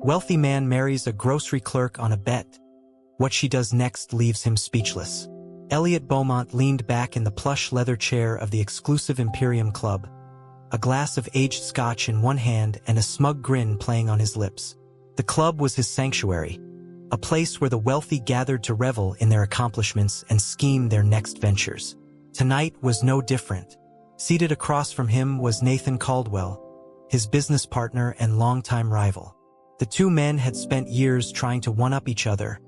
Wealthy man marries a grocery clerk on a bet. What she does next leaves him speechless. Elliot Beaumont leaned back in the plush leather chair of the exclusive Imperium Club, a glass of aged scotch in one hand and a smug grin playing on his lips. The club was his sanctuary, a place where the wealthy gathered to revel in their accomplishments and scheme their next ventures. Tonight was no different. Seated across from him was Nathan Caldwell, his business partner and longtime rival. The two men had spent years trying to one-up each other,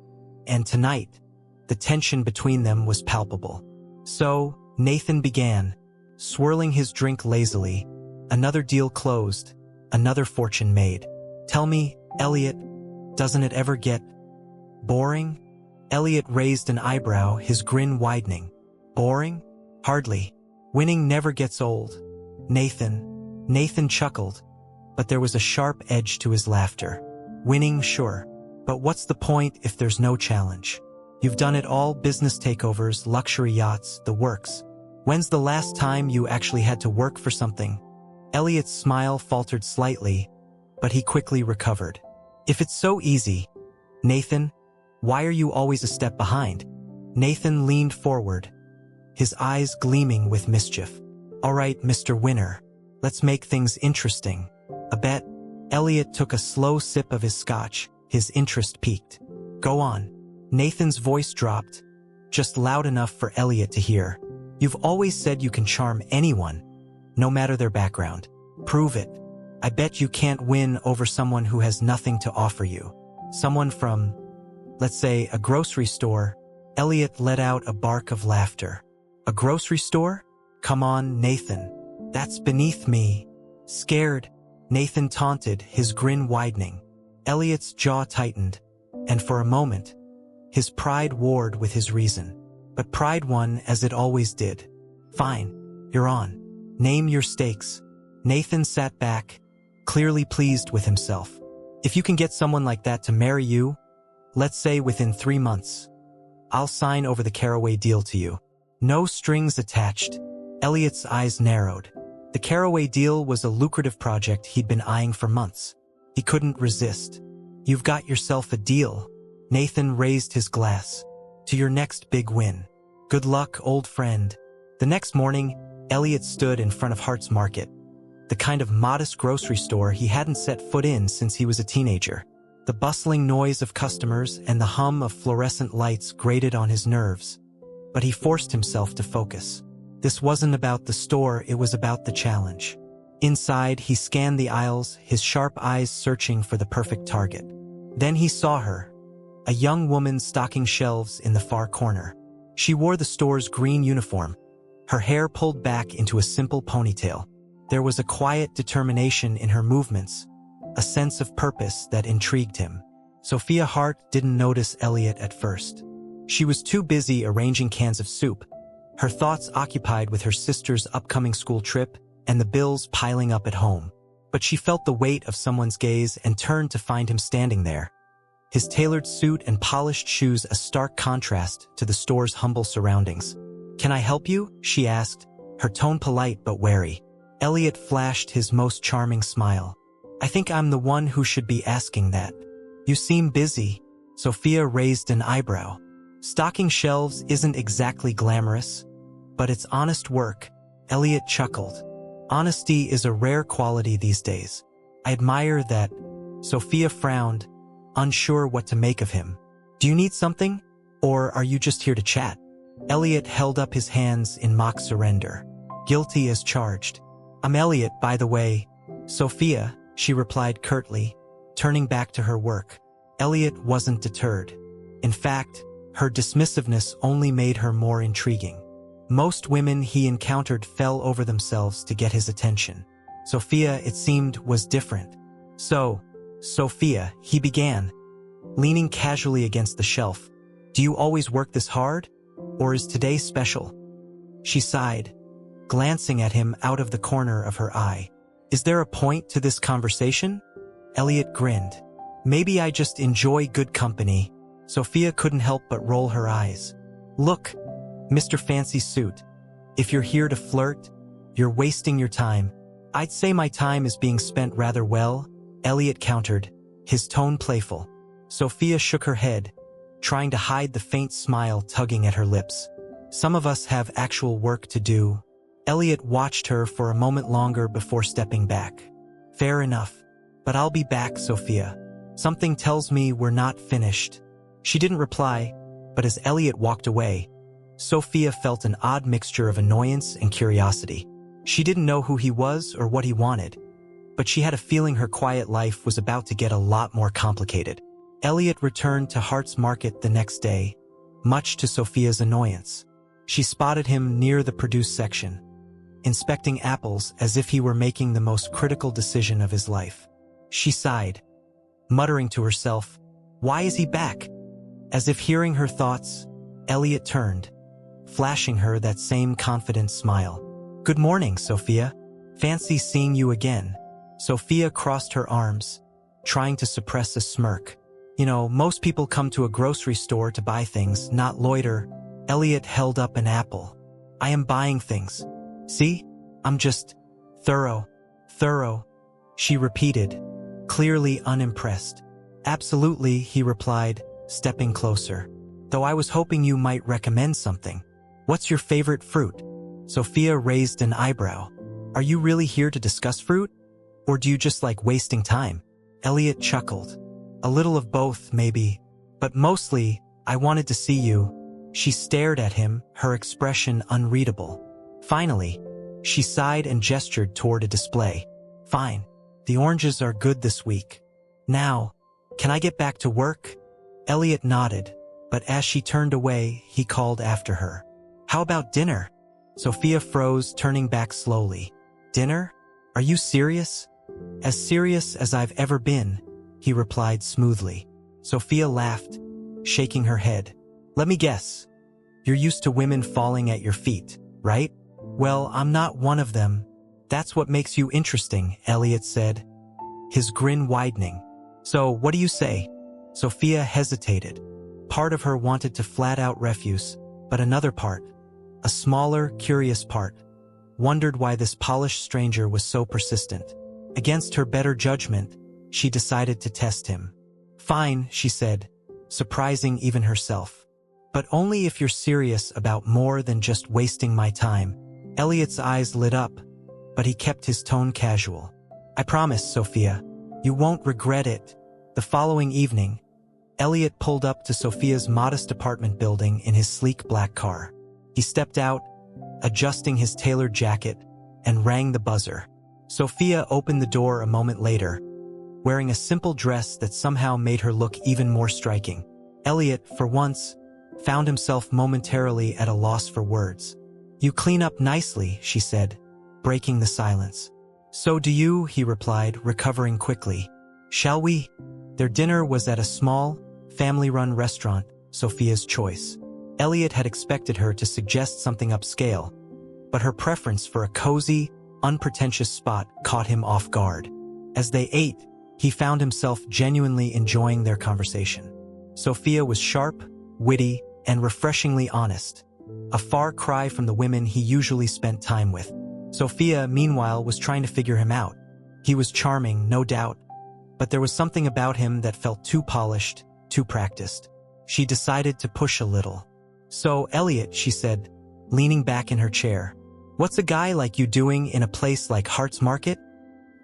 and tonight, the tension between them was palpable. So, Nathan began, swirling his drink lazily. Another deal closed, another fortune made. Tell me, Elliot, doesn't it ever get boring? Elliot raised an eyebrow, his grin widening. Boring? Hardly. Winning never gets old. Nathan chuckled, but there was a sharp edge to his laughter. Winning, sure. But what's the point if there's no challenge? You've done it all, business takeovers, luxury yachts, the works. When's the last time you actually had to work for something? Elliot's smile faltered slightly, but he quickly recovered. If it's so easy, Nathan, why are you always a step behind? Nathan leaned forward, his eyes gleaming with mischief. All right, Mr. Winner, let's make things interesting. A bet? Elliot took a slow sip of his scotch, his interest piqued. Go on. Nathan's voice dropped, just loud enough for Elliot to hear. You've always said you can charm anyone, no matter their background. Prove it. I bet you can't win over someone who has nothing to offer you. Someone from, let's say, a grocery store. Elliot let out a bark of laughter. A grocery store? Come on, Nathan. That's beneath me. Scared, Nathan taunted, his grin widening. Elliot's jaw tightened, and for a moment, his pride warred with his reason. But pride won as it always did. Fine, you're on. Name your stakes. Nathan sat back, clearly pleased with himself. If you can get someone like that to marry you, let's say within 3 months, I'll sign over the Caraway deal to you. No strings attached. Elliot's eyes narrowed. The Caraway deal was a lucrative project he'd been eyeing for months. He couldn't resist. You've got yourself a deal. Nathan raised his glass. To your next big win. Good luck, old friend. The next morning, Elliot stood in front of Hart's Market, the kind of modest grocery store he hadn't set foot in since he was a teenager. The bustling noise of customers and the hum of fluorescent lights grated on his nerves, but he forced himself to focus. This wasn't about the store, it was about the challenge. Inside, he scanned the aisles, his sharp eyes searching for the perfect target. Then he saw her, a young woman stocking shelves in the far corner. She wore the store's green uniform, her hair pulled back into a simple ponytail. There was a quiet determination in her movements, a sense of purpose that intrigued him. Sophia Hart didn't notice Elliot at first. She was too busy arranging cans of soup, her thoughts occupied with her sister's upcoming school trip and the bills piling up at home. But she felt the weight of someone's gaze and turned to find him standing there, his tailored suit and polished shoes a stark contrast to the store's humble surroundings. Can I help you? She asked, her tone polite but wary. Elliot flashed his most charming smile. I think I'm the one who should be asking that. You seem busy. Sophia raised an eyebrow. Stocking shelves isn't exactly glamorous, but it's honest work. Elliot chuckled. Honesty is a rare quality these days. I admire that. Sophia frowned, unsure what to make of him. Do you need something? Or are you just here to chat? Elliot held up his hands in mock surrender. Guilty as charged. I'm Elliot, by the way. Sophia, she replied curtly, turning back to her work. Elliot wasn't deterred. In fact, her dismissiveness only made her more intriguing. Most women he encountered fell over themselves to get his attention. Sophia, it seemed, was different. So, Sophia, he began, leaning casually against the shelf. Do you always work this hard? Or is today special? She sighed, glancing at him out of the corner of her eye. Is there a point to this conversation? Elliot grinned. Maybe I just enjoy good company. Sophia couldn't help but roll her eyes. Look, Mr. Fancy Suit, if you're here to flirt, you're wasting your time. I'd say my time is being spent rather well, Elliot countered, his tone playful. Sophia shook her head, trying to hide the faint smile tugging at her lips. Some of us have actual work to do. Elliot watched her for a moment longer before stepping back. Fair enough. But I'll be back, Sophia. Something tells me we're not finished. She didn't reply, but as Elliot walked away, Sophia felt an odd mixture of annoyance and curiosity. She didn't know who he was or what he wanted, but she had a feeling her quiet life was about to get a lot more complicated. Elliot returned to Hart's Market the next day, much to Sophia's annoyance. She spotted him near the produce section, inspecting apples as if he were making the most critical decision of his life. She sighed, muttering to herself, "Why is he back?" As if hearing her thoughts, Elliot turned, flashing her that same confident smile. "Good morning, Sophia. Fancy seeing you again." Sophia crossed her arms, trying to suppress a smirk. "You know, most people come to a grocery store to buy things, not loiter." Elliot held up an apple. "I am buying things. See? I'm just thorough." She repeated, clearly unimpressed. "Absolutely," he replied, stepping closer. "Though I was hoping you might recommend something. What's your favorite fruit?" Sophia raised an eyebrow. "Are you really here to discuss fruit? Or do you just like wasting time?" Elliot chuckled. "A little of both, maybe. But mostly, I wanted to see you." She stared at him, her expression unreadable. Finally, she sighed and gestured toward a display. "Fine. The oranges are good this week. Now, can I get back to work?" Elliot nodded, but as she turned away, he called after her. "How about dinner?" Sophia froze, turning back slowly. "Dinner? Are you serious?" "As serious as I've ever been," he replied smoothly. Sophia laughed, shaking her head. "Let me guess. You're used to women falling at your feet, right?" "Well, I'm not one of them. That's what makes you interesting," Elliot said, his grin widening. "So, what do you say?" Sophia hesitated. Part of her wanted to flat out refuse, but another part, a smaller, curious part, wondered why this polished stranger was so persistent. Against her better judgment, she decided to test him. "Fine," she said, surprising even herself. "But only if you're serious about more than just wasting my time." Elliot's eyes lit up, but he kept his tone casual. "I promise, Sophia. You won't regret it." The following evening, Elliot pulled up to Sophia's modest apartment building in his sleek black car. He stepped out, adjusting his tailored jacket, and rang the buzzer. Sophia opened the door a moment later, wearing a simple dress that somehow made her look even more striking. Elliot, for once, found himself momentarily at a loss for words. "You clean up nicely," she said, breaking the silence. "So do you," he replied, recovering quickly. "Shall we?" Their dinner was at a small, family-run restaurant, Sophia's choice. Elliot had expected her to suggest something upscale, but her preference for a cozy, unpretentious spot caught him off guard. As they ate, he found himself genuinely enjoying their conversation. Sophia was sharp, witty, and refreshingly honest, a far cry from the women he usually spent time with. Sophia, meanwhile, was trying to figure him out. He was charming, no doubt, but there was something about him that felt too polished, too practiced. She decided to push a little. "So, Elliot," she said, leaning back in her chair, "what's a guy like you doing in a place like Hart's Market?"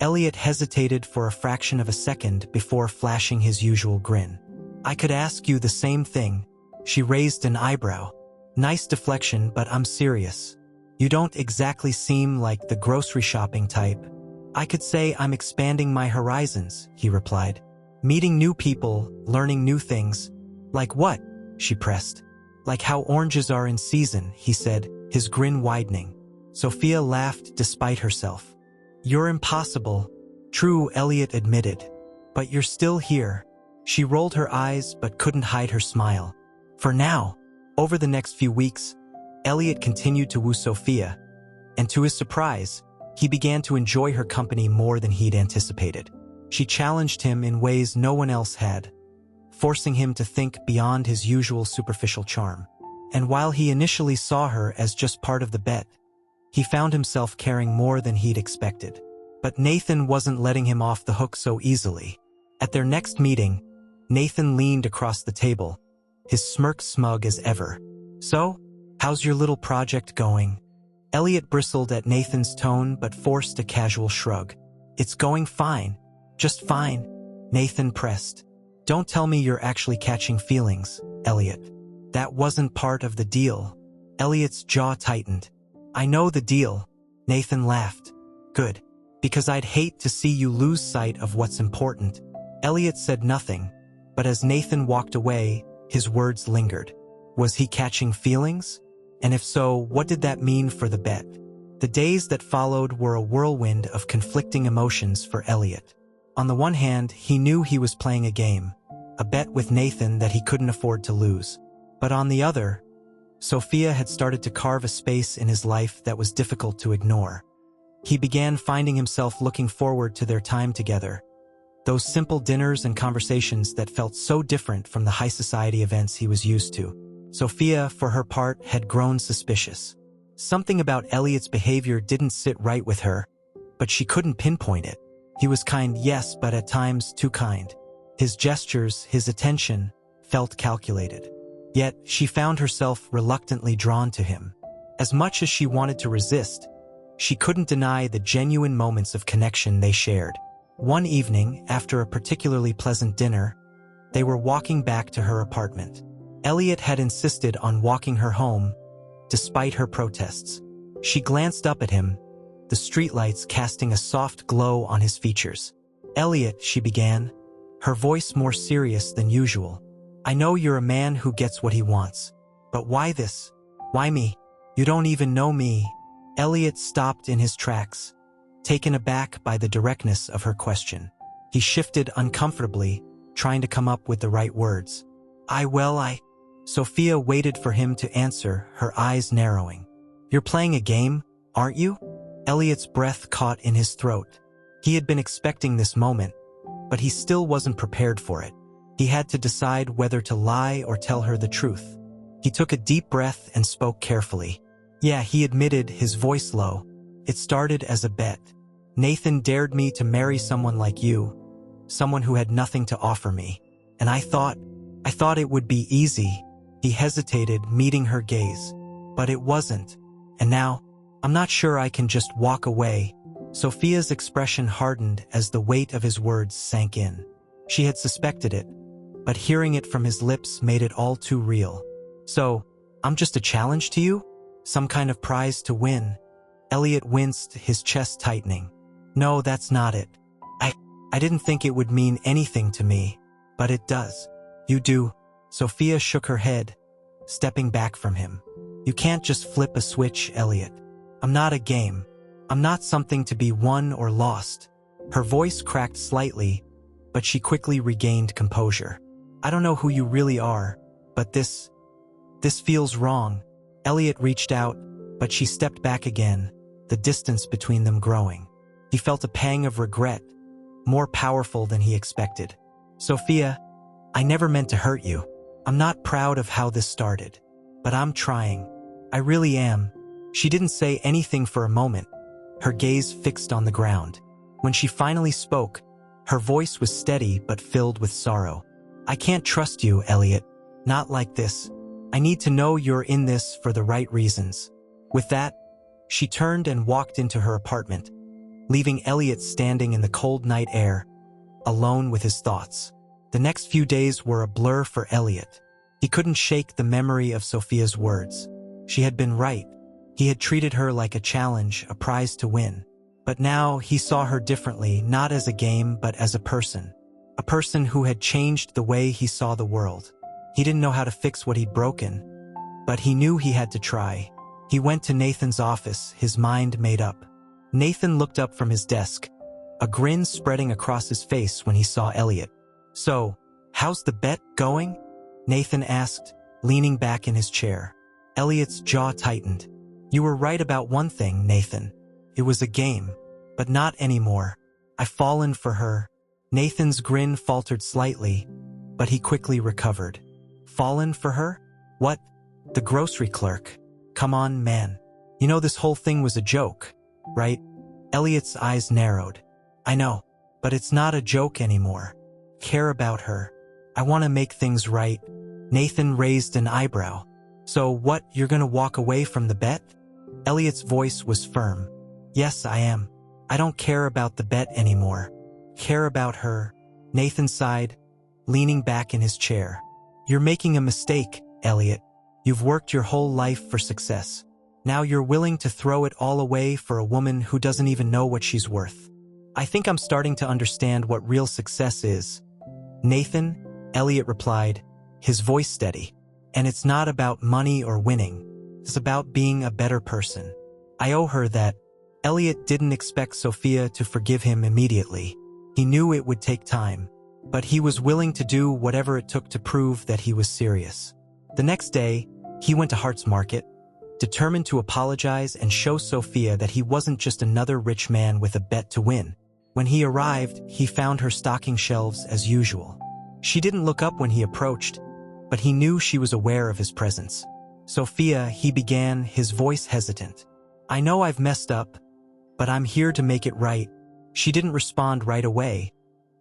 Elliot hesitated for a fraction of a second before flashing his usual grin. "I could ask you the same thing." She raised an eyebrow. "Nice deflection, but I'm serious. You don't exactly seem like the grocery shopping type." "I could say I'm expanding my horizons," he replied. "Meeting new people, learning new things." "Like what?" she pressed. "Like how oranges are in season," he said, his grin widening. Sophia laughed despite herself. "You're impossible." "True," Elliot admitted. "But you're still here." She rolled her eyes but couldn't hide her smile. For now. Over the next few weeks, Elliot continued to woo Sophia, and to his surprise, he began to enjoy her company more than he'd anticipated. She challenged him in ways no one else had, forcing him to think beyond his usual superficial charm. And while he initially saw her as just part of the bet, he found himself caring more than he'd expected. But Nathan wasn't letting him off the hook so easily. At their next meeting, Nathan leaned across the table, his smirk smug as ever. "So, how's your little project going?" Elliot bristled at Nathan's tone but forced a casual shrug. "It's going fine. Just fine," Nathan pressed. "Don't tell me you're actually catching feelings, Elliot. That wasn't part of the deal." Elliot's jaw tightened. "I know the deal," Nathan laughed. "Good. Because I'd hate to see you lose sight of what's important." Elliot said nothing, but as Nathan walked away, his words lingered. Was he catching feelings? And if so, what did that mean for the bet? The days that followed were a whirlwind of conflicting emotions for Elliot. On the one hand, he knew he was playing a game, a bet with Nathan that he couldn't afford to lose. But on the other, Sophia had started to carve a space in his life that was difficult to ignore. He began finding himself looking forward to their time together. Those simple dinners and conversations that felt so different from the high society events he was used to. Sophia, for her part, had grown suspicious. Something about Elliot's behavior didn't sit right with her, but she couldn't pinpoint it. He was kind, yes, but at times too kind. His gestures, his attention, felt calculated. Yet, she found herself reluctantly drawn to him. As much as she wanted to resist, she couldn't deny the genuine moments of connection they shared. One evening, after a particularly pleasant dinner, they were walking back to her apartment. Elliot had insisted on walking her home, despite her protests. She glanced up at him, the streetlights casting a soft glow on his features. "Elliot," she began, her voice more serious than usual. "I know you're a man who gets what he wants. But why this? Why me? You don't even know me." Elliot stopped in his tracks, taken aback by the directness of her question. He shifted uncomfortably, trying to come up with the right words. I... Sophia waited for him to answer, her eyes narrowing. "You're playing a game, aren't you?" Elliot's breath caught in his throat. He had been expecting this moment, but he still wasn't prepared for it. He had to decide whether to lie or tell her the truth. He took a deep breath and spoke carefully. "Yeah," he admitted, his voice low. "It started as a bet. Nathan dared me to marry someone like you, someone who had nothing to offer me. And I thought it would be easy." He hesitated, meeting her gaze. "But it wasn't. And now, I'm not sure I can just walk away." Sophia's expression hardened as the weight of his words sank in. She had suspected it, but hearing it from his lips made it all too real. "So, I'm just a challenge to you? Some kind of prize to win?" Elliot winced, his chest tightening. "No, that's not it. I didn't think it would mean anything to me, but it does." "You do." Sophia shook her head, stepping back from him. "You can't just flip a switch, Elliot. I'm not a game. I'm not something to be won or lost." Her voice cracked slightly, but she quickly regained composure. "I don't know who you really are, but this feels wrong." Elliot reached out, but she stepped back again, the distance between them growing. He felt a pang of regret, more powerful than he expected. "Sophia, I never meant to hurt you. I'm not proud of how this started, but I'm trying. I really am." She didn't say anything for a moment, her gaze fixed on the ground. When she finally spoke, her voice was steady but filled with sorrow. "I can't trust you, Elliot. Not like this. I need to know you're in this for the right reasons." With that, she turned and walked into her apartment, leaving Elliot standing in the cold night air, alone with his thoughts. The next few days were a blur for Elliot. He couldn't shake the memory of Sophia's words. She had been right. He had treated her like a challenge, a prize to win. But now he saw her differently, not as a game, but as a person. A person who had changed the way he saw the world. He didn't know how to fix what he'd broken, but he knew he had to try. He went to Nathan's office, his mind made up. Nathan looked up from his desk, a grin spreading across his face when he saw Elliot. "So, how's the bet going?" Nathan asked, leaning back in his chair. Elliot's jaw tightened. "You were right about one thing, Nathan. It was a game, but not anymore. I've fallen for her." Nathan's grin faltered slightly, but he quickly recovered. "Fallen for her? What? The grocery clerk? Come on, man. You know this whole thing was a joke, right?" Elliot's eyes narrowed. "I know, but it's not a joke anymore. care about her. I want to make things right. Nathan raised an eyebrow. So what, you're gonna walk away from the bet? Elliot's voice was firm. Yes, I am. I don't care about the bet anymore. Care about her. Nathan sighed, leaning back in his chair. You're making a mistake, Elliot. You've worked your whole life for success. Now you're willing to throw it all away for a woman who doesn't even know what she's worth. I think I'm starting to understand what real success is. Nathan, Elliot replied, his voice steady. And it's not about money or winning. It's about being a better person. I owe her that. Elliot didn't expect Sophia to forgive him immediately. He knew it would take time, but he was willing to do whatever it took to prove that he was serious. The next day, he went to Hart's Market, determined to apologize and show Sophia that he wasn't just another rich man with a bet to win. When he arrived, he found her stocking shelves as usual. She didn't look up when he approached, but he knew she was aware of his presence. Sophia, he began, his voice hesitant. I know I've messed up, but I'm here to make it right. She didn't respond right away,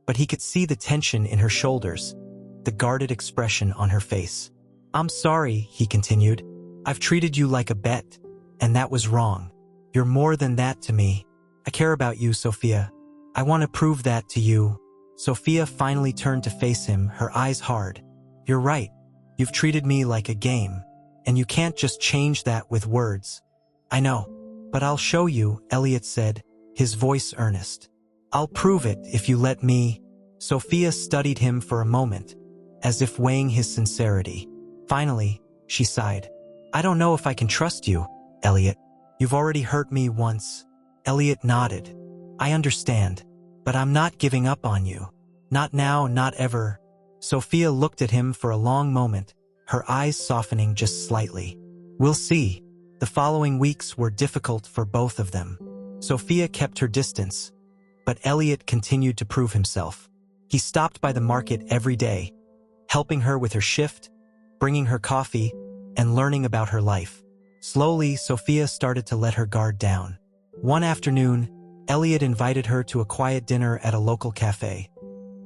but he could see the tension in her shoulders, the guarded expression on her face. I'm sorry, he continued. I've treated you like a bet, and that was wrong. You're more than that to me. I care about you, Sophia. I want to prove that to you. Sophia finally turned to face him, her eyes hard. You're right. You've treated me like a game, and you can't just change that with words. I know, but I'll show you, Elliot said, his voice earnest. I'll prove it if you let me. Sophia studied him for a moment, as if weighing his sincerity. Finally, she sighed. I don't know if I can trust you, Elliot. You've already hurt me once. Elliot nodded. I understand, but I'm not giving up on you. Not now, not ever. Sophia looked at him for a long moment, her eyes softening just slightly. We'll see. The following weeks were difficult for both of them. Sophia kept her distance, but Elliot continued to prove himself. He stopped by the market every day, helping her with her shift, bringing her coffee, and learning about her life. Slowly, Sophia started to let her guard down. One afternoon, Elliot invited her to a quiet dinner at a local cafe.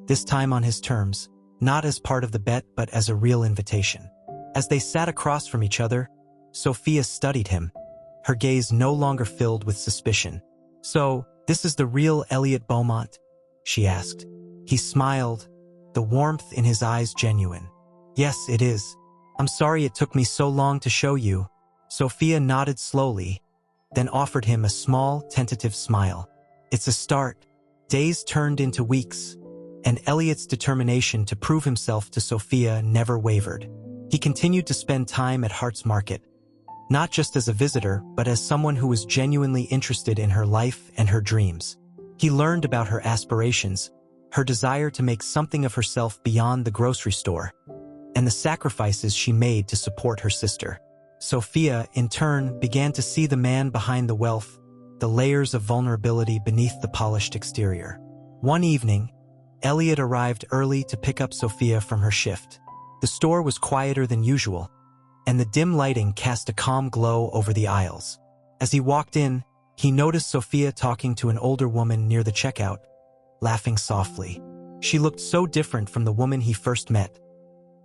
This time on his terms, not as part of the bet but as a real invitation. As they sat across from each other, Sophia studied him, her gaze no longer filled with suspicion. So, this is the real Elliot Beaumont? She asked. He smiled, the warmth in his eyes genuine. Yes, it is. I'm sorry it took me so long to show you. Sophia nodded slowly, then offered him a small, tentative smile. It's a start. Days turned into weeks, and Elliot's determination to prove himself to Sophia never wavered. He continued to spend time at Hart's Market, not just as a visitor, but as someone who was genuinely interested in her life and her dreams. He learned about her aspirations, her desire to make something of herself beyond the grocery store, and the sacrifices she made to support her sister. Sophia, in turn, began to see the man behind the wealth, the layers of vulnerability beneath the polished exterior. One evening, Elliot arrived early to pick up Sophia from her shift. The store was quieter than usual, and the dim lighting cast a calm glow over the aisles. As he walked in, he noticed Sophia talking to an older woman near the checkout, laughing softly. She looked so different from the woman he first met.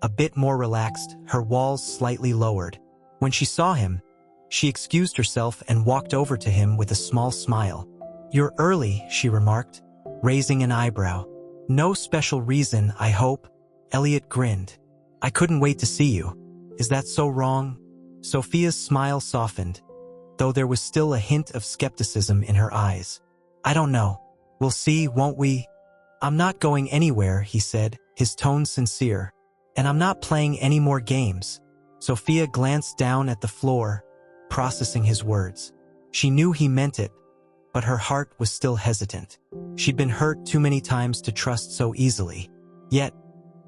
A bit more relaxed, her walls slightly lowered. When she saw him, she excused herself and walked over to him with a small smile. You're early, she remarked, raising an eyebrow. No special reason, I hope. Elliot grinned. I couldn't wait to see you. Is that so wrong? Sophia's smile softened, though there was still a hint of skepticism in her eyes. I don't know. We'll see, won't we? I'm not going anywhere, he said, his tone sincere. And I'm not playing any more games. Sophia glanced down at the floor, processing his words. She knew he meant it, but her heart was still hesitant. She'd been hurt too many times to trust so easily. Yet,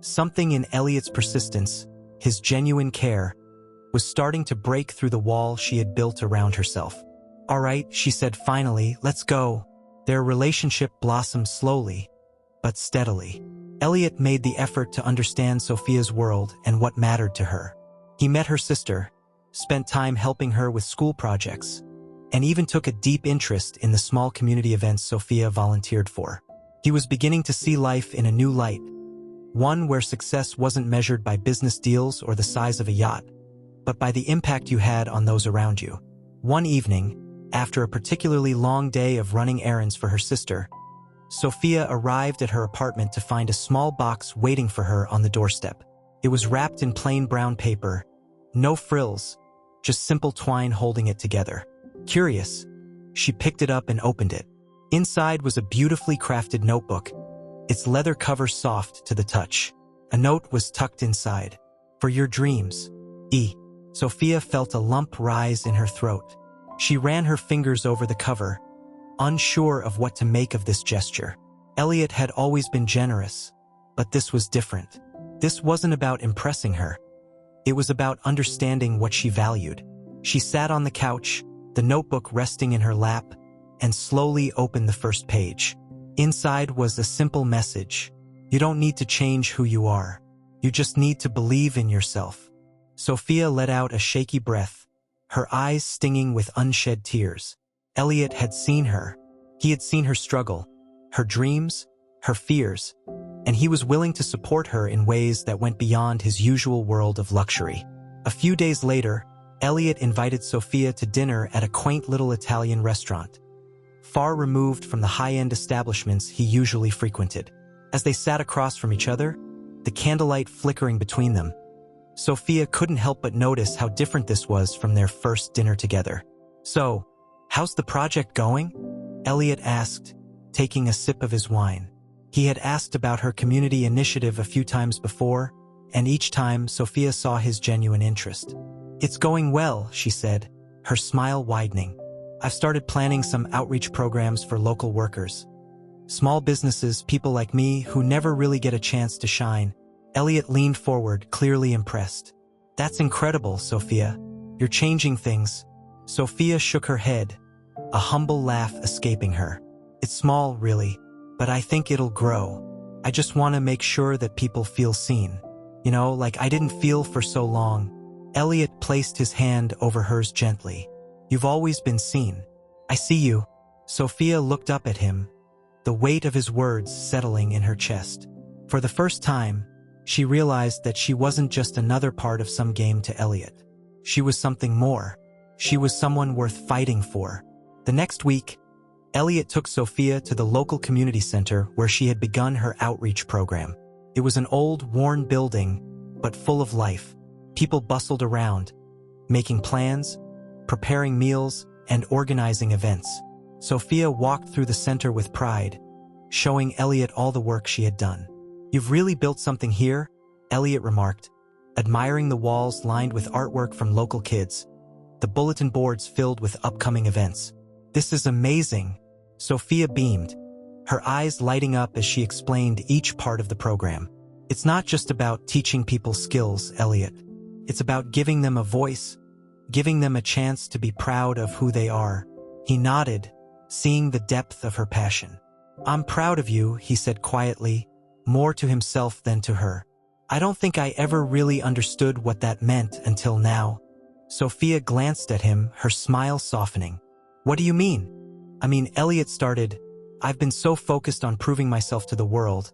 something in Elliot's persistence, his genuine care, was starting to break through the wall she had built around herself. All right, she said finally, let's go. Their relationship blossomed slowly, but steadily. Elliot made the effort to understand Sophia's world and what mattered to her. He met her sister, spent time helping her with school projects, and even took a deep interest in the small community events Sophia volunteered for. He was beginning to see life in a new light, One where success wasn't measured by business deals or the size of a yacht, but by the impact you had on those around you. One evening, after a particularly long day of running errands for her sister, Sophia arrived at her apartment to find a small box waiting for her on the doorstep. It was wrapped in plain brown paper, no frills, just simple twine holding it together. Curious, she picked it up and opened it. Inside was a beautifully crafted notebook, its leather cover soft to the touch. A note was tucked inside. "For your dreams, E." Sophia felt a lump rise in her throat. She ran her fingers over the cover, unsure of what to make of this gesture. Elliot had always been generous, but this was different. This wasn't about impressing her. It was about understanding what she valued. She sat on the couch, the notebook resting in her lap, and slowly opened the first page. Inside was a simple message. You don't need to change who you are. You just need to believe in yourself. Sophia let out a shaky breath, her eyes stinging with unshed tears. Elliot had seen her. He had seen her struggle, her dreams, her fears, and he was willing to support her in ways that went beyond his usual world of luxury. A few days later, Elliot invited Sophia to dinner at a quaint little Italian restaurant, far removed from the high-end establishments he usually frequented. As they sat across from each other, the candlelight flickering between them, Sophia couldn't help but notice how different this was from their first dinner together. "So, how's the project going?" Elliot asked, taking a sip of his wine. He had asked about her community initiative a few times before, and each time Sophia saw his genuine interest. "It's going well," she said, her smile widening. "I've started planning some outreach programs for local workers. Small businesses, people like me who never really get a chance to shine." Elliot leaned forward, clearly impressed. "That's incredible, Sophia. You're changing things." Sophia shook her head, a humble laugh escaping her. "It's small, really, but I think it'll grow. I just want to make sure that people feel seen. You know, like I didn't feel for so long." Elliot placed his hand over hers gently. "You've always been seen. I see you." Sophia looked up at him, the weight of his words settling in her chest. For the first time, she realized that she wasn't just another part of some game to Elliot. She was something more. She was someone worth fighting for. The next week, Elliot took Sophia to the local community center where she had begun her outreach program. It was an old, worn building, but full of life. People bustled around, making plans, preparing meals, and organizing events. Sophia walked through the center with pride, showing Elliot all the work she had done. "You've really built something here," Elliot remarked, admiring the walls lined with artwork from local kids, the bulletin boards filled with upcoming events. "This is amazing," Sophia beamed, her eyes lighting up as she explained each part of the program. "It's not just about teaching people skills, Elliot. It's about giving them a voice, giving them a chance to be proud of who they are." He nodded, seeing the depth of her passion. "I'm proud of you," he said quietly, more to himself than to her. "I don't think I ever really understood what that meant until now." Sophia glanced at him, her smile softening. "What do you mean?" "I mean," Elliot started, "I've been so focused on proving myself to the world,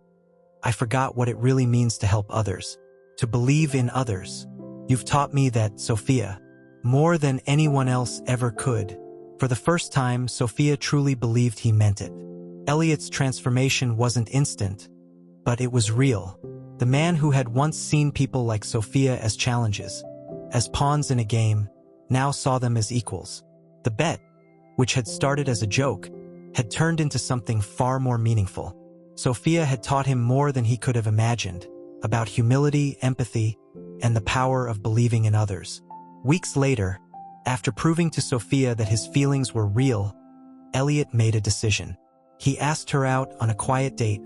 I forgot what it really means to help others, to believe in others. You've taught me that, Sophia, more than anyone else ever could." For the first time, Sophia truly believed he meant it. Elliot's transformation wasn't instant, but it was real. The man who had once seen people like Sophia as challenges, as pawns in a game, now saw them as equals. The bet, which had started as a joke, had turned into something far more meaningful. Sophia had taught him more than he could have imagined, about humility, empathy, and the power of believing in others. Weeks later, after proving to Sophia that his feelings were real, Elliot made a decision. He asked her out on a quiet date,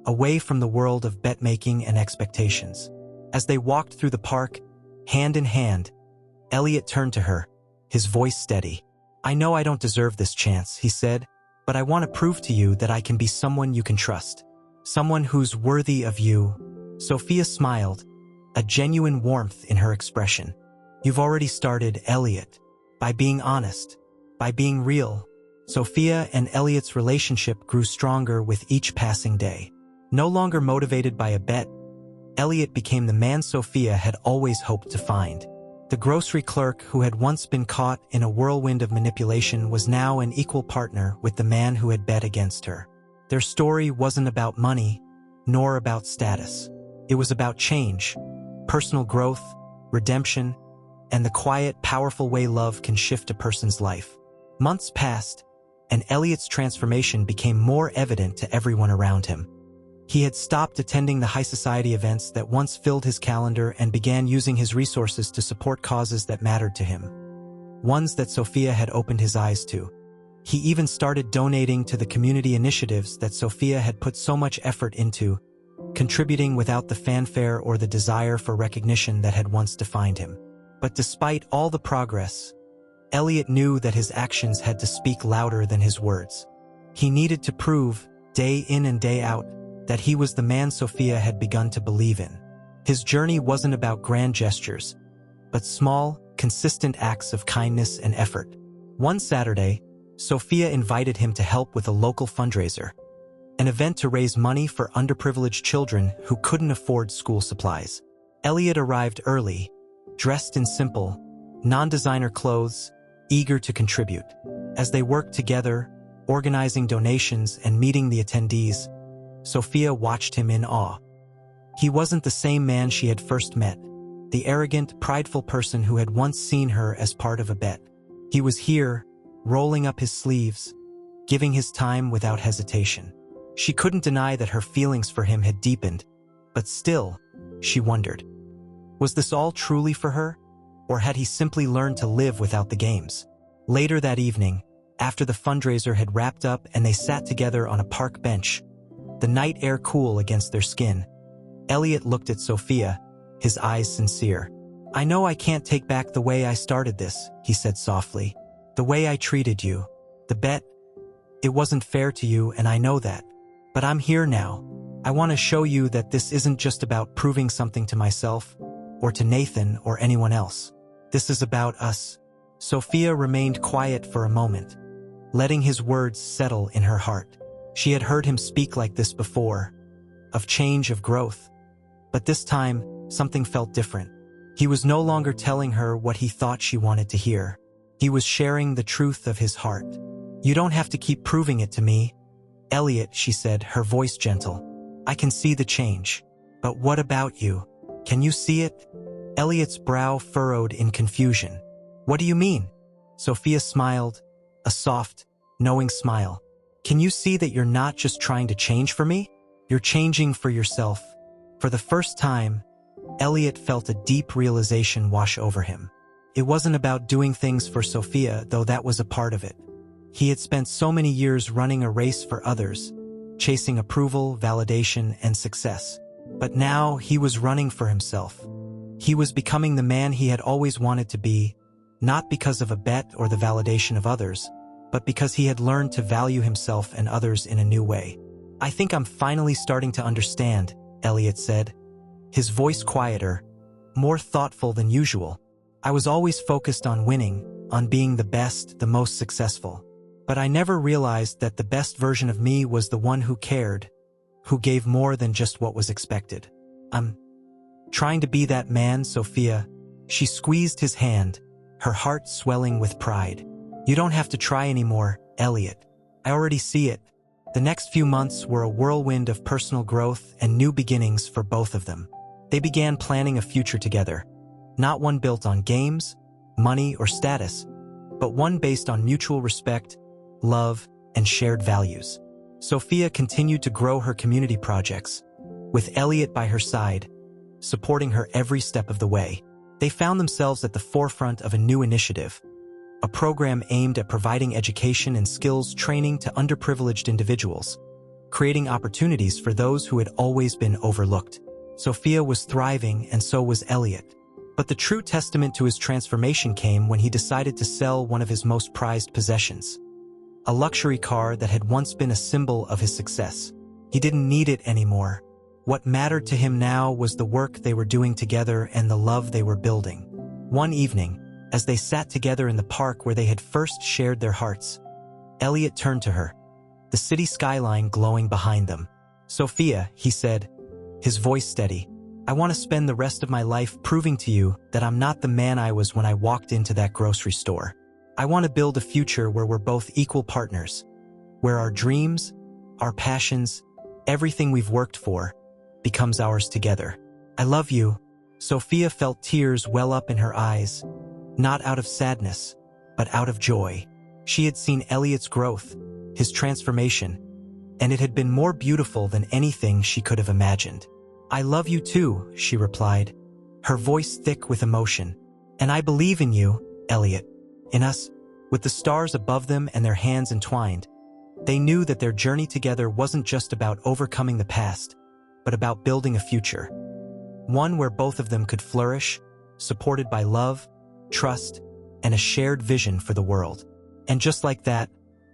away from the world of bet-making and expectations. As they walked through the park, hand in hand, Elliot turned to her, his voice steady. "I know I don't deserve this chance," he said, "but I want to prove to you that I can be someone you can trust. Someone who's worthy of you." Sophia smiled, a genuine warmth in her expression. "You've already started, Elliot. By being honest, by being real." Sophia and Elliot's relationship grew stronger with each passing day. No longer motivated by a bet, Elliot became the man Sophia had always hoped to find. The grocery clerk who had once been caught in a whirlwind of manipulation was now an equal partner with the man who had bet against her. Their story wasn't about money, nor about status. It was about change, personal growth, redemption, and the quiet, powerful way love can shift a person's life. Months passed, and Elliot's transformation became more evident to everyone around him. He had stopped attending the high society events that once filled his calendar and began using his resources to support causes that mattered to him, ones that Sophia had opened his eyes to. He even started donating to the community initiatives that Sophia had put so much effort into, contributing without the fanfare or the desire for recognition that had once defined him. But despite all the progress, Elliot knew that his actions had to speak louder than his words. He needed to prove, day in and day out, that he was the man Sophia had begun to believe in. His journey wasn't about grand gestures, but small, consistent acts of kindness and effort. One Saturday, Sophia invited him to help with a local fundraiser, an event to raise money for underprivileged children who couldn't afford school supplies. Elliot arrived early, dressed in simple, non-designer clothes, eager to contribute. As they worked together, organizing donations and meeting the attendees, Sophia watched him in awe. He wasn't the same man she had first met, the arrogant, prideful person who had once seen her as part of a bet. He was here, rolling up his sleeves, giving his time without hesitation. She couldn't deny that her feelings for him had deepened, but still, she wondered. Was this all truly for her, or had he simply learned to live without the games? Later that evening, after the fundraiser had wrapped up and they sat together on a park bench, the night air cool against their skin, Elliot looked at Sophia, his eyes sincere. "I know I can't take back the way I started this," he said softly. "The way I treated you. The bet. It wasn't fair to you, and I know that. But I'm here now. I want to show you that this isn't just about proving something to myself, or to Nathan or anyone else. This is about us." Sophia remained quiet for a moment, letting his words settle in her heart. She had heard him speak like this before, of change, of growth. But this time, something felt different. He was no longer telling her what he thought she wanted to hear. He was sharing the truth of his heart. "You don't have to keep proving it to me, Elliot," she said, her voice gentle. "I can see the change. But what about you? Can you see it?" Elliot's brow furrowed in confusion. "What do you mean?" Sophia smiled, a soft, knowing smile. "Can you see that you're not just trying to change for me? You're changing for yourself." For the first time, Elliot felt a deep realization wash over him. It wasn't about doing things for Sophia, though that was a part of it. He had spent so many years running a race for others, chasing approval, validation, and success. But now he was running for himself. He was becoming the man he had always wanted to be, not because of a bet or the validation of others, but because he had learned to value himself and others in a new way. "I think I'm finally starting to understand," Elliot said, his voice quieter, more thoughtful than usual. "I was always focused on winning, on being the best, the most successful. But I never realized that the best version of me was the one who cared, who gave more than just what was expected. I'm trying to be that man, Sophia." She squeezed his hand, her heart swelling with pride. "You don't have to try anymore, Elliot. I already see it." The next few months were a whirlwind of personal growth and new beginnings for both of them. They began planning a future together, not one built on games, money, or status, but one based on mutual respect, love, and shared values. Sophia continued to grow her community projects, with Elliot by her side, supporting her every step of the way. They found themselves at the forefront of a new initiative, a program aimed at providing education and skills training to underprivileged individuals, creating opportunities for those who had always been overlooked. Sophia was thriving, and so was Elliot. But the true testament to his transformation came when he decided to sell one of his most prized possessions, a luxury car that had once been a symbol of his success. He didn't need it anymore. What mattered to him now was the work they were doing together and the love they were building. One evening, as they sat together in the park where they had first shared their hearts, Elliot turned to her, the city skyline glowing behind them. "Sophia," he said, his voice steady, I want to spend the rest of my life proving to you that I'm not the man I was when I walked into that grocery store. I want to build a future where we're both equal partners, where our dreams, our passions, everything we've worked for, becomes ours together. I love you." Sophia felt tears well up in her eyes, not out of sadness, but out of joy. She had seen Elliot's growth, his transformation, and it had been more beautiful than anything she could have imagined. "I love you too," she replied, her voice thick with emotion. "And I believe in you, Elliot, in us." With the stars above them and their hands entwined, they knew that their journey together wasn't just about overcoming the past, but about building a future. One where both of them could flourish, supported by love, trust, and a shared vision for the world. And just like that,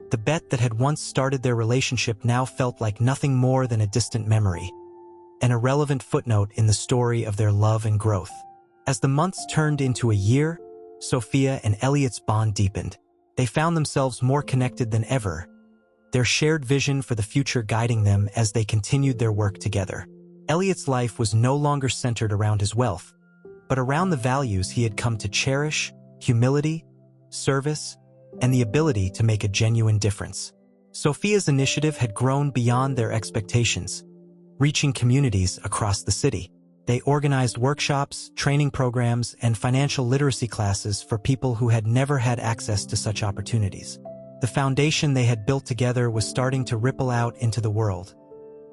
the bet that had once started their relationship now felt like nothing more than a distant memory, an irrelevant footnote in the story of their love and growth. As the months turned into a year, Sophia and Elliot's bond deepened. They found themselves more connected than ever, their shared vision for the future guiding them as they continued their work together. Elliot's life was no longer centered around his wealth, but around the values he had come to cherish: humility, service, and the ability to make a genuine difference. Sophia's initiative had grown beyond their expectations, reaching communities across the city. They organized workshops, training programs, and financial literacy classes for people who had never had access to such opportunities. The foundation they had built together was starting to ripple out into the world,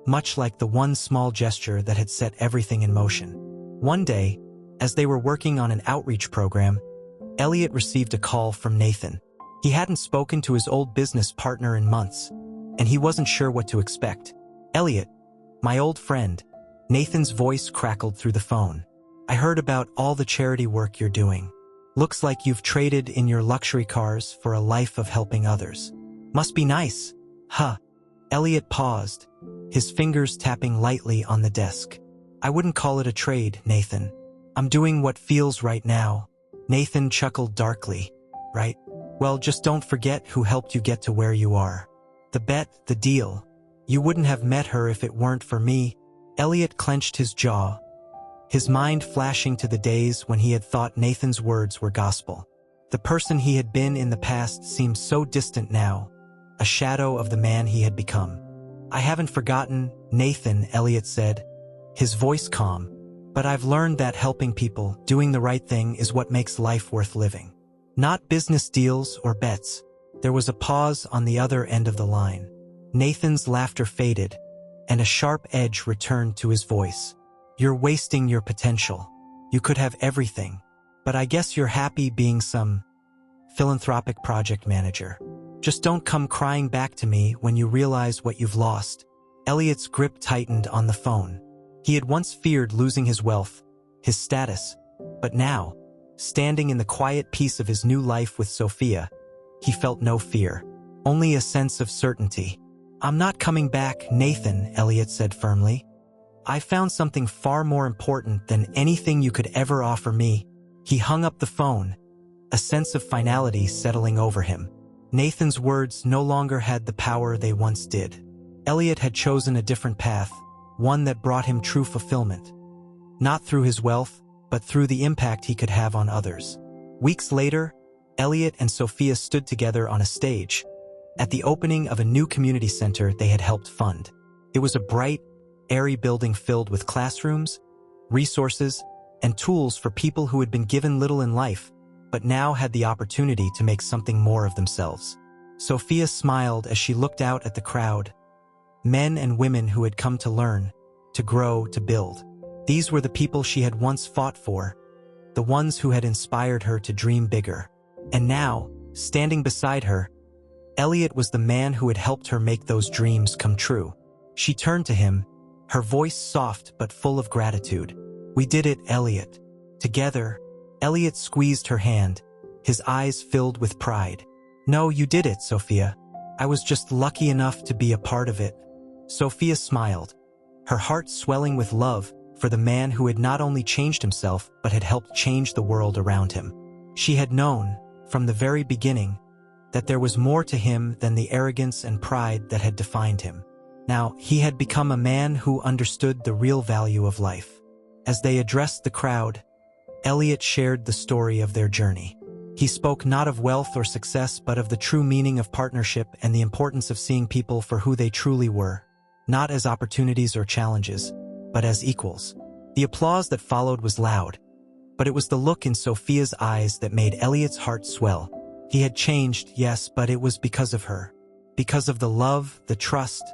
much like the one small gesture that had set everything in motion. One day, as they were working on an outreach program, Elliot received a call from Nathan. He hadn't spoken to his old business partner in months, and he wasn't sure what to expect. "Elliot, my old friend," Nathan's voice crackled through the phone. "I heard about all the charity work you're doing. Looks like you've traded in your luxury cars for a life of helping others. Must be nice." "Huh." Elliot paused, his fingers tapping lightly on the desk. "I wouldn't call it a trade, Nathan. I'm doing what feels right now." Nathan chuckled darkly. "Right? Well, just don't forget who helped you get to where you are. The bet, the deal. You wouldn't have met her if it weren't for me." Elliot clenched his jaw, his mind flashing to the days when he had thought Nathan's words were gospel. The person he had been in the past seemed so distant now, a shadow of the man he had become. "I haven't forgotten, Nathan," Elliot said, his voice calm, "but I've learned that helping people, doing the right thing, is what makes life worth living. Not business deals or bets." There was a pause on the other end of the line. Nathan's laughter faded, and a sharp edge returned to his voice. "You're wasting your potential. You could have everything. But I guess you're happy being some philanthropic project manager. Just don't come crying back to me when you realize what you've lost." Elliot's grip tightened on the phone. He had once feared losing his wealth, his status, but now, standing in the quiet peace of his new life with Sophia, he felt no fear, only a sense of certainty. "I'm not coming back, Nathan," Elliot said firmly. "I found something far more important than anything you could ever offer me." He hung up the phone, a sense of finality settling over him. Nathan's words no longer had the power they once did. Elliot had chosen a different path, one that brought him true fulfillment. Not through his wealth, but through the impact he could have on others. Weeks later, Elliot and Sophia stood together on a stage, at the opening of a new community center they had helped fund. It was a bright, airy building filled with classrooms, resources, and tools for people who had been given little in life, but now had the opportunity to make something more of themselves. Sophia smiled as she looked out at the crowd, men and women who had come to learn, to grow, to build. These were the people she had once fought for, the ones who had inspired her to dream bigger. And now, standing beside her, Elliot was the man who had helped her make those dreams come true. She turned to him, her voice soft but full of gratitude. "We did it, Elliot. Together." Elliot squeezed her hand, his eyes filled with pride. "No, you did it, Sophia. I was just lucky enough to be a part of it." Sophia smiled, her heart swelling with love for the man who had not only changed himself but had helped change the world around him. She had known, from the very beginning, that there was more to him than the arrogance and pride that had defined him. Now, he had become a man who understood the real value of life. As they addressed the crowd, Elliot shared the story of their journey. He spoke not of wealth or success but of the true meaning of partnership and the importance of seeing people for who they truly were, not as opportunities or challenges, but as equals. The applause that followed was loud, but it was the look in Sophia's eyes that made Elliot's heart swell. He had changed, yes, but it was because of her. Because of the love, the trust,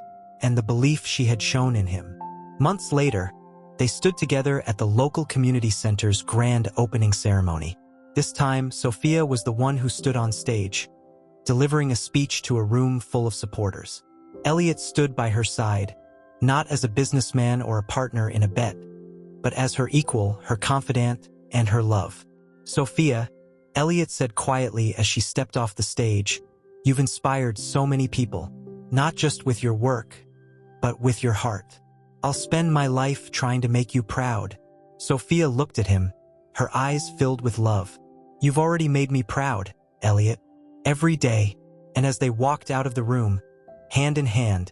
and the belief she had shown in him. Months later, they stood together at the local community center's grand opening ceremony. This time, Sophia was the one who stood on stage, delivering a speech to a room full of supporters. Elliot stood by her side, not as a businessman or a partner in a bet, but as her equal, her confidant, and her love. "Sophia," Elliot said quietly as she stepped off the stage, "you've inspired so many people, not just with your work, but with your heart. I'll spend my life trying to make you proud." Sophia looked at him, her eyes filled with love. "You've already made me proud, Elliot. Every day." And as they walked out of the room, hand in hand,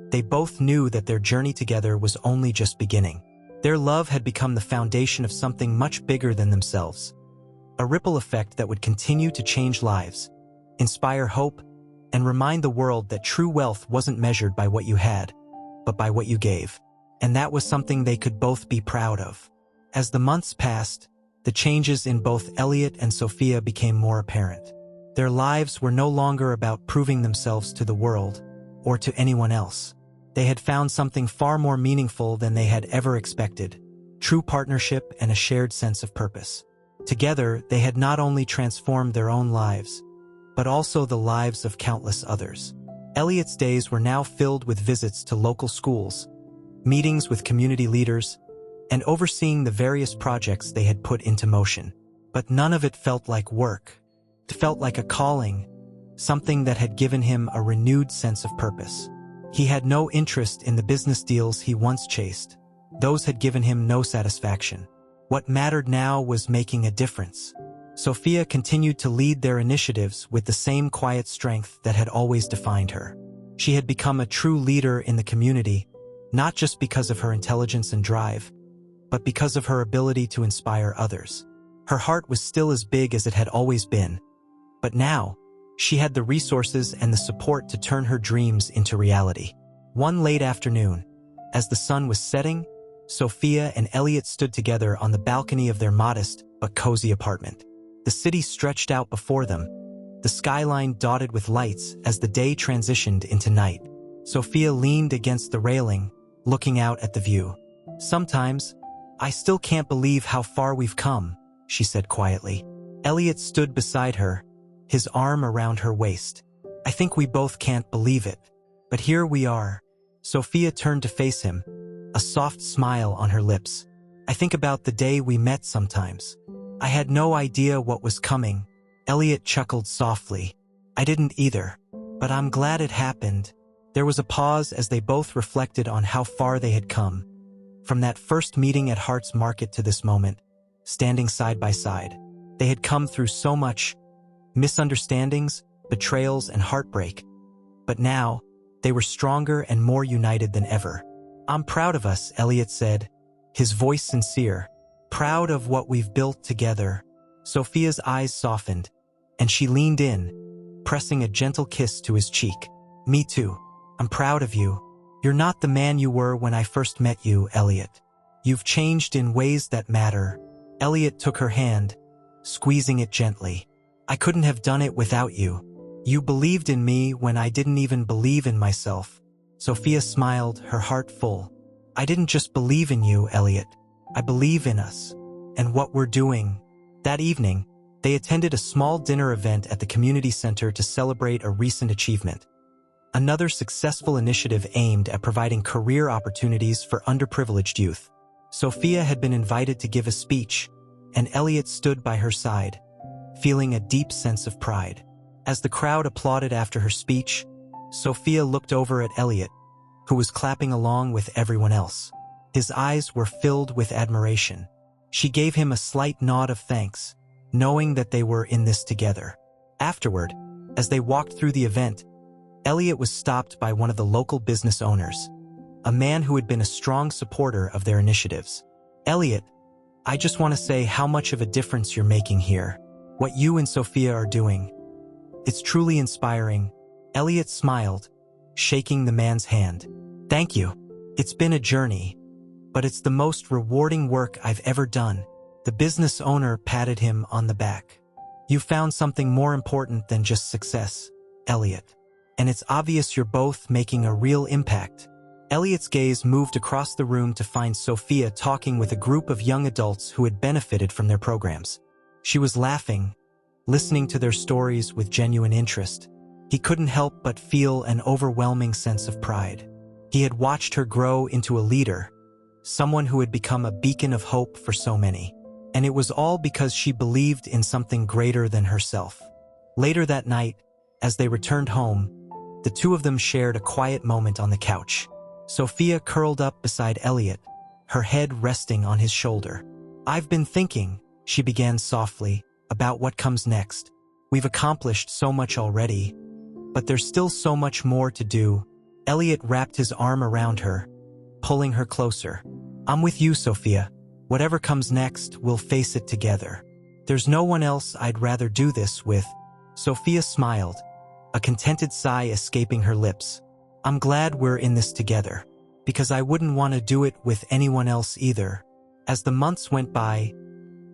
they both knew that their journey together was only just beginning. Their love had become the foundation of something much bigger than themselves. A ripple effect that would continue to change lives, inspire hope, and remind the world that true wealth wasn't measured by what you had, but by what you gave. And that was something they could both be proud of. As the months passed, the changes in both Elliot and Sophia became more apparent. Their lives were no longer about proving themselves to the world or to anyone else. They had found something far more meaningful than they had ever expected: true partnership and a shared sense of purpose. Together, they had not only transformed their own lives, but also the lives of countless others. Elliot's days were now filled with visits to local schools, meetings with community leaders, and overseeing the various projects they had put into motion. But none of it felt like work. It felt like a calling, something that had given him a renewed sense of purpose. He had no interest in the business deals he once chased. Those had given him no satisfaction. What mattered now was making a difference. Sophia continued to lead their initiatives with the same quiet strength that had always defined her. She had become a true leader in the community, not just because of her intelligence and drive, but because of her ability to inspire others. Her heart was still as big as it had always been, but now, she had the resources and the support to turn her dreams into reality. One late afternoon, as the sun was setting, Sophia and Elliot stood together on the balcony of their modest but cozy apartment. The city stretched out before them, the skyline dotted with lights as the day transitioned into night. Sophia leaned against the railing, looking out at the view. "Sometimes, I still can't believe how far we've come," she said quietly. Elliot stood beside her, his arm around her waist. "I think we both can't believe it, but here we are." Sophia turned to face him, a soft smile on her lips. "I think about the day we met sometimes. I had no idea what was coming." Elliot chuckled softly. "I didn't either, but I'm glad it happened." There was a pause as they both reflected on how far they had come. From that first meeting at Hart's Market to this moment, standing side by side. They had come through so much: misunderstandings, betrayals, and heartbreak. But now, they were stronger and more united than ever. "I'm proud of us," Elliot said, his voice sincere. "Proud of what we've built together." Sophia's eyes softened, and she leaned in, pressing a gentle kiss to his cheek. "Me too. I'm proud of you. You're not the man you were when I first met you, Elliot. You've changed in ways that matter." Elliot took her hand, squeezing it gently. "I couldn't have done it without you. You believed in me when I didn't even believe in myself." Sophia smiled, her heart full. "I didn't just believe in you, Elliot. I believe in us, and what we're doing." That evening, they attended a small dinner event at the community center to celebrate a recent achievement. Another successful initiative aimed at providing career opportunities for underprivileged youth. Sophia had been invited to give a speech, and Elliot stood by her side, feeling a deep sense of pride. As the crowd applauded after her speech, Sophia looked over at Elliot, who was clapping along with everyone else. His eyes were filled with admiration. She gave him a slight nod of thanks, knowing that they were in this together. Afterward, as they walked through the event, Elliot was stopped by one of the local business owners, a man who had been a strong supporter of their initiatives. Elliot, I just want to say how much of a difference you're making here. What you and Sophia are doing. It's truly inspiring. Elliot smiled, shaking the man's hand. Thank you. It's been a journey, but it's the most rewarding work I've ever done. The business owner patted him on the back. You found something more important than just success, Elliot. And it's obvious you're both making a real impact. Elliot's gaze moved across the room to find Sophia talking with a group of young adults who had benefited from their programs. She was laughing, listening to their stories with genuine interest. He couldn't help but feel an overwhelming sense of pride. He had watched her grow into a leader, someone who had become a beacon of hope for so many. And it was all because she believed in something greater than herself. Later that night, as they returned home, the two of them shared a quiet moment on the couch. Sophia curled up beside Elliot, her head resting on his shoulder. I've been thinking, she began softly, about what comes next. We've accomplished so much already, but there's still so much more to do. Elliot wrapped his arm around her, pulling her closer. I'm with you, Sophia. Whatever comes next, we'll face it together. There's no one else I'd rather do this with. Sophia smiled, a contented sigh escaping her lips. I'm glad we're in this together, because I wouldn't want to do it with anyone else either. As the months went by,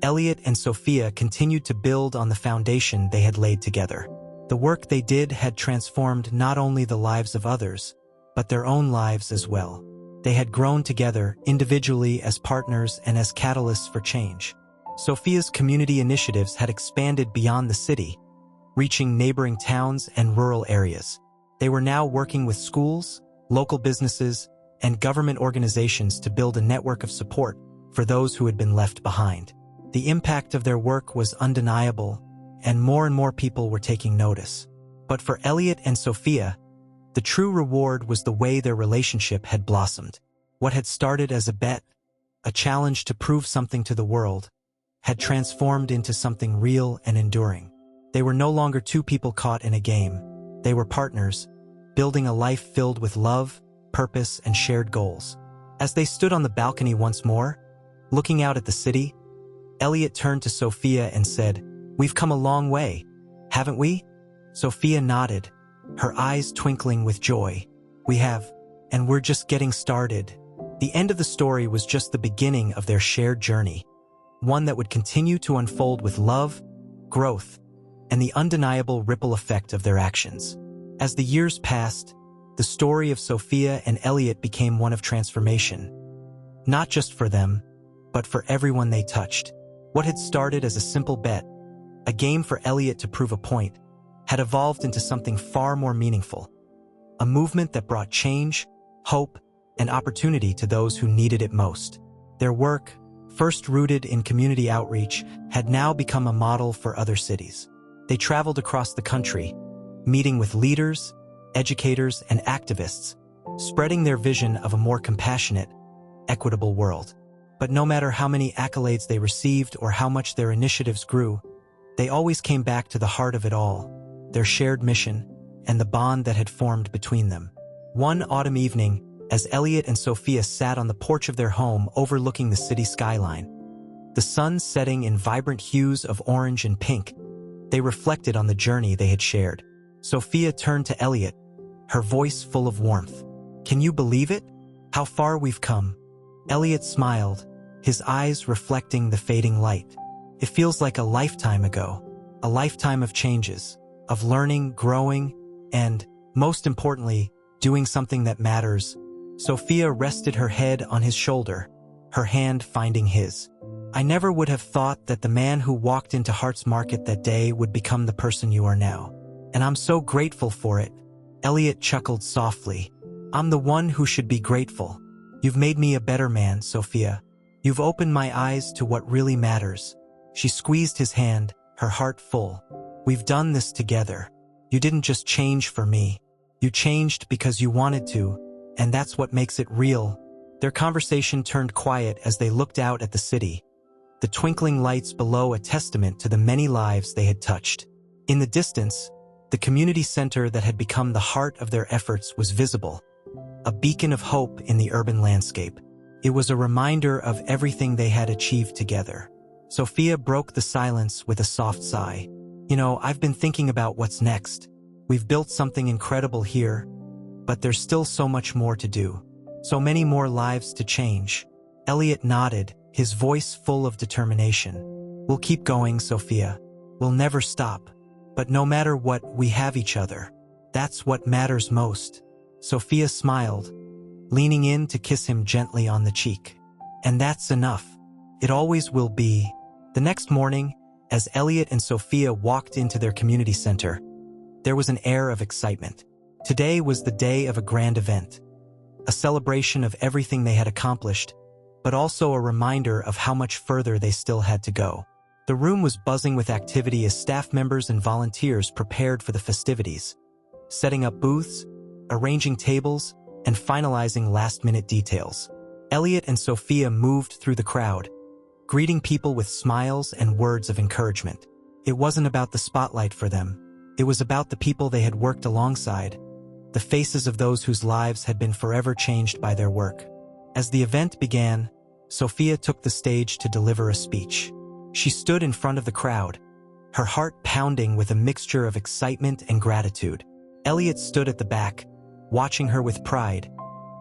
Elliot and Sophia continued to build on the foundation they had laid together. The work they did had transformed not only the lives of others, but their own lives as well. They had grown together, individually as partners and as catalysts for change. Sophia's community initiatives had expanded beyond the city, reaching neighboring towns and rural areas. They were now working with schools, local businesses, and government organizations to build a network of support for those who had been left behind. The impact of their work was undeniable, and more people were taking notice. But for Elliot and Sophia, the true reward was the way their relationship had blossomed. What had started as a bet, a challenge to prove something to the world, had transformed into something real and enduring. They were no longer two people caught in a game. They were partners, building a life filled with love, purpose, and shared goals. As they stood on the balcony once more, looking out at the city, Elliot turned to Sophia and said, "We've come a long way, haven't we?" Sophia nodded, her eyes twinkling with joy. "We have, and we're just getting started." The end of the story was just the beginning of their shared journey, one that would continue to unfold with love, growth, and the undeniable ripple effect of their actions. As the years passed, the story of Sophia and Elliot became one of transformation, not just for them, but for everyone they touched. What had started as a simple bet, a game for Elliot to prove a point, had evolved into something far more meaningful, a movement that brought change, hope, and opportunity to those who needed it most. Their work, first rooted in community outreach, had now become a model for other cities. They traveled across the country, meeting with leaders, educators, and activists, spreading their vision of a more compassionate, equitable world. But no matter how many accolades they received or how much their initiatives grew, they always came back to the heart of it all, their shared mission, and the bond that had formed between them. One autumn evening, as Elliot and Sophia sat on the porch of their home overlooking the city skyline, the sun setting in vibrant hues of orange and pink, they reflected on the journey they had shared. Sophia turned to Elliot, her voice full of warmth. "Can you believe it? How far we've come." Elliot smiled, his eyes reflecting the fading light. "It feels like a lifetime ago, a lifetime of changes, of learning, growing, and, most importantly, doing something that matters." Sophia rested her head on his shoulder, her hand finding his. "I never would have thought that the man who walked into Hart's Market that day would become the person you are now. And I'm so grateful for it." Elliot chuckled softly. "I'm the one who should be grateful. You've made me a better man, Sophia. You've opened my eyes to what really matters." She squeezed his hand, her heart full. "We've done this together. You didn't just change for me. You changed because you wanted to, and that's what makes it real." Their conversation turned quiet as they looked out at the city, the twinkling lights below a testament to the many lives they had touched. In the distance, the community center that had become the heart of their efforts was visible, a beacon of hope in the urban landscape. It was a reminder of everything they had achieved together. Sophia broke the silence with a soft sigh. You know, I've been thinking about what's next. We've built something incredible here, but there's still so much more to do. So many more lives to change. Elliot nodded, his voice full of determination. We'll keep going, Sophia. We'll never stop. But no matter what, we have each other. That's what matters most. Sophia smiled, leaning in to kiss him gently on the cheek. And that's enough. It always will be. The next morning, as Elliot and Sophia walked into their community center, there was an air of excitement. Today was the day of a grand event, a celebration of everything they had accomplished, but also a reminder of how much further they still had to go. The room was buzzing with activity as staff members and volunteers prepared for the festivities, setting up booths, arranging tables, and finalizing last-minute details. Elliot and Sophia moved through the crowd, greeting people with smiles and words of encouragement. It wasn't about the spotlight for them. It was about the people they had worked alongside, the faces of those whose lives had been forever changed by their work. As the event began, Sophia took the stage to deliver a speech. She stood in front of the crowd, her heart pounding with a mixture of excitement and gratitude. Elliot stood at the back, watching her with pride,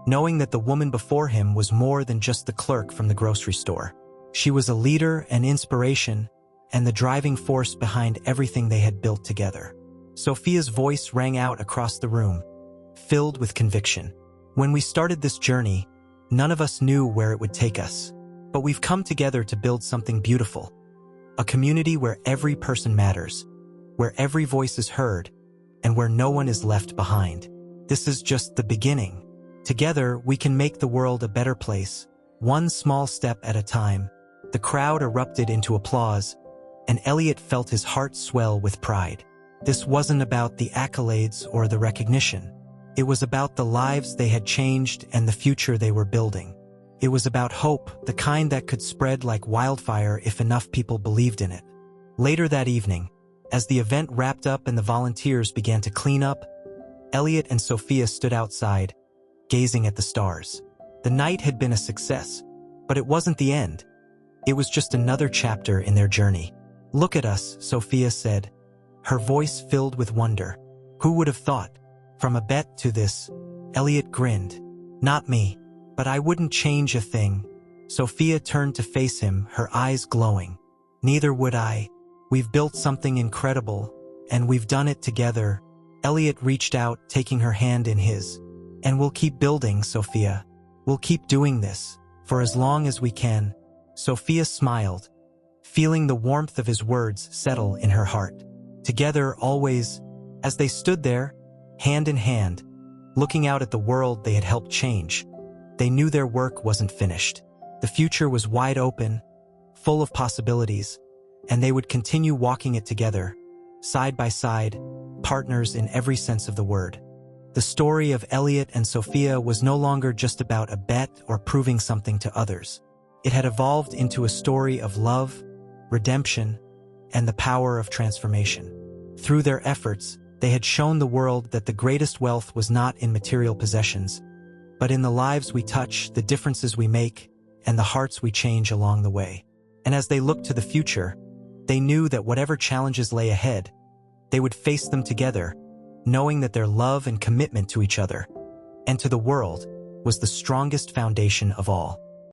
knowing that the woman before him was more than just the clerk from the grocery store. She was a leader, an inspiration, and the driving force behind everything they had built together. Sophia's voice rang out across the room, filled with conviction. When we started this journey, none of us knew where it would take us, but we've come together to build something beautiful. A community where every person matters, where every voice is heard, and where no one is left behind. This is just the beginning. Together, we can make the world a better place, one small step at a time. The crowd erupted into applause, and Elliot felt his heart swell with pride. This wasn't about the accolades or the recognition. It was about the lives they had changed and the future they were building. It was about hope, the kind that could spread like wildfire if enough people believed in it. Later that evening, as the event wrapped up and the volunteers began to clean up, Elliot and Sophia stood outside, gazing at the stars. The night had been a success, but it wasn't the end. It was just another chapter in their journey. "Look at us," Sophia said, her voice filled with wonder. "Who would have thought? From a bet to this." Elliot grinned. "Not me. But I wouldn't change a thing." Sophia turned to face him, her eyes glowing. "Neither would I. We've built something incredible, and we've done it together." Elliot reached out, taking her hand in his. "And we'll keep building, Sophia. We'll keep doing this, for as long as we can." Sophia smiled, feeling the warmth of his words settle in her heart. Together, always. As they stood there, hand in hand, looking out at the world they had helped change, they knew their work wasn't finished. The future was wide open, full of possibilities, and they would continue walking it together, side by side, partners in every sense of the word. The story of Elliot and Sophia was no longer just about a bet or proving something to others. It had evolved into a story of love, redemption, and the power of transformation. Through their efforts, they had shown the world that the greatest wealth was not in material possessions, but in the lives we touch, the differences we make, and the hearts we change along the way. And as they looked to the future, they knew that whatever challenges lay ahead, they would face them together, knowing that their love and commitment to each other and to the world was the strongest foundation of all.